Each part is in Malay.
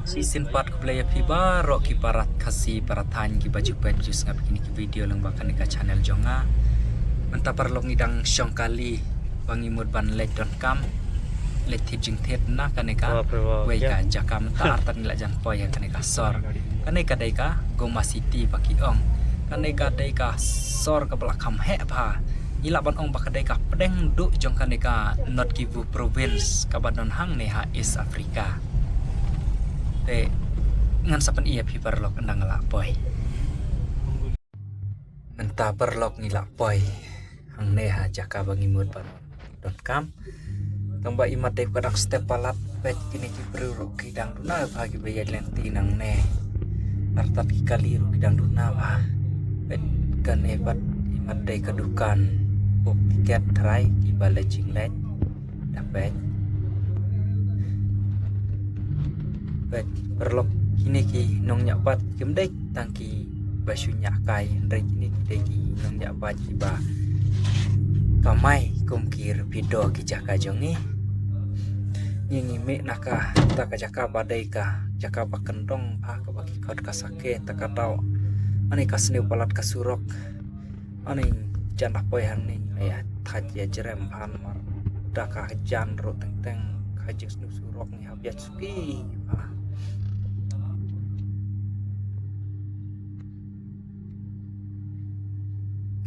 Season 4 keblaya piba ro ki parat kasi paratan ki baju pen jus ngap kini ki video lang bakan ka channel jonga manta parlong idang syong kali pangimut ban let.com let jing thet na kaneka wei ka jakam ta artan la jan poy kaneka sor kaneka dai ka Goma City baki ong kaneka dai ka sor ka belakam he pha ila ban ong bakadai ka pedeng du jong kaneka North Kivu province kabanon hang ne ha East Africa te ngan sapan iya pi perlok endang la boy menta perlok ni la boy hang ne ha jaka bangimut ban.com tamba imat de kadak step palat pet kini ki perlu kidang duna bagi bayar lenti nang ne artat ki kali ru kidang duna ba pet kan ebat imat de kedukan buk tiket try ki bale jinglet dapat pet perlok kini ki nong nyapat kemdek tangki basu nyakai ndai kini ki nong nyapat ki ba kamai kumkir video ki jaka jongi ngingi me naka taka jaka badai ka jaka bakendong pa ka bagi kod kasake taka tau ani kasne palat kasurok ani janah poyan ni ya thajya jerem han mar daka jan ro teng teng kajing surok ni habiat suki pa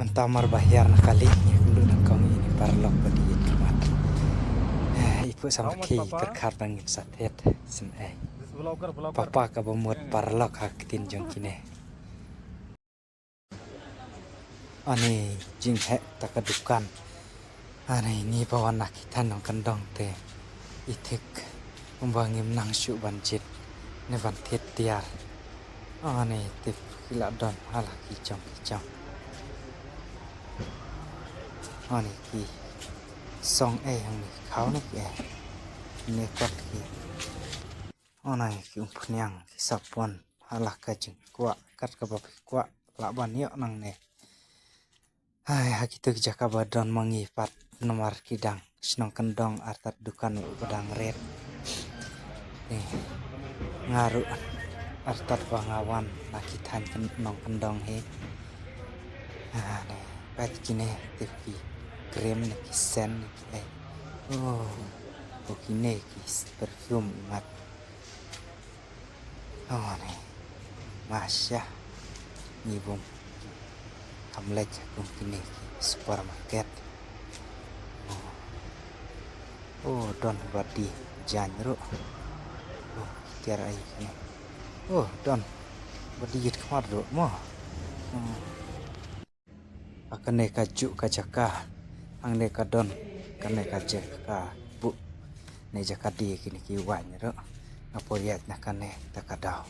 mentamar bayar nakali dulu nak kami ini parlok badi kemat ibu sama ki terkhat bangin satet sen papa ka bemut parlok hak tin jong kine ani jing he takadukan ani ni bawan nak kita nong kendong te itik umbangim nang syu banjit ne ban tet tiar ani tip kila don hala ki jong ani ki song yang ni kau ni ke ni kot ki onai ki umpunyang ki sapon halah ka jeng kwa kat ka bapi kwa laban yo nang ne hai hakitu jaka badon mangipat nomor kidang senong kendong artat dukan pedang red nih ngaru artat bangawan nakitan nong kendong he nih pat kine tipi krem ni kisen ni kine kis perfume mat nih masya ni bom kamlek kum kine supermarket don badi janro tiar ai ni don badi git khamar ro mo akan neka juk kajaka ang neka don kan neka jeka bu ne jaka di kini ki wan ro apo yat nakane takadau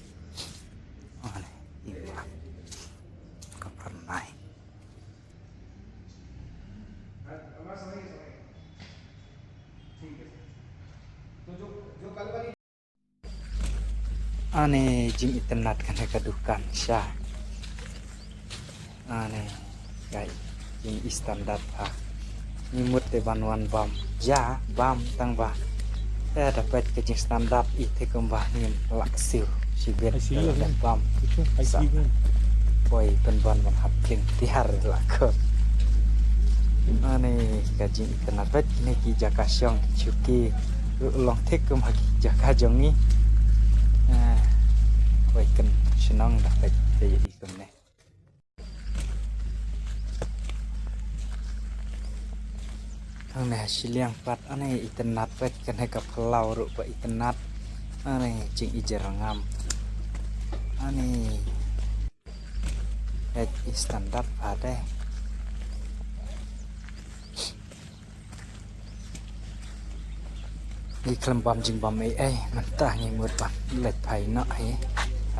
ane ima kapernai ane jing internet kan neka dukan syah ane gai jing standar ha nimut te banwan bam ja bam tang ba dapat ke jing standar ite kembah nim laksiu sibet dan bam boy penban ban hapling tiar lakot ane kajing internet bet kini ki jaka syong chuki long tek kembah jaka jongi boy ken senang dapat jadi kemne ane siliang pat ane internet pet kan heka pelau ru pa internet ane jing ijerangam ane et standar pada di kelembam jing bam mentah ngimut pan let pai nak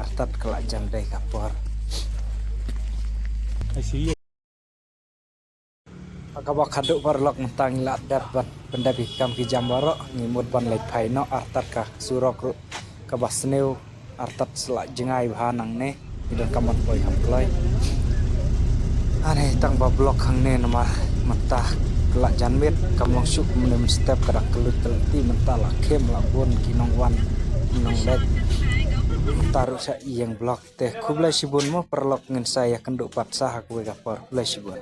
artat kelak jam dai kapor agak kaduk parlok mentang lat dapat benda bikam ki jambaro ngimut ban let pai no artat ka surok ru ka basneu artat selak jengai bahanang ne idon kamat boy hamkloi ane tang bablok hang ne nama mentah kelak janmit kamong syuk menem step kada kelut kelti mentah la kem la bon kinong wan kinong let taruh sa yang blok teh ku belai sibun mo perlok ngen saya kenduk pat sah ku gapor belai sibun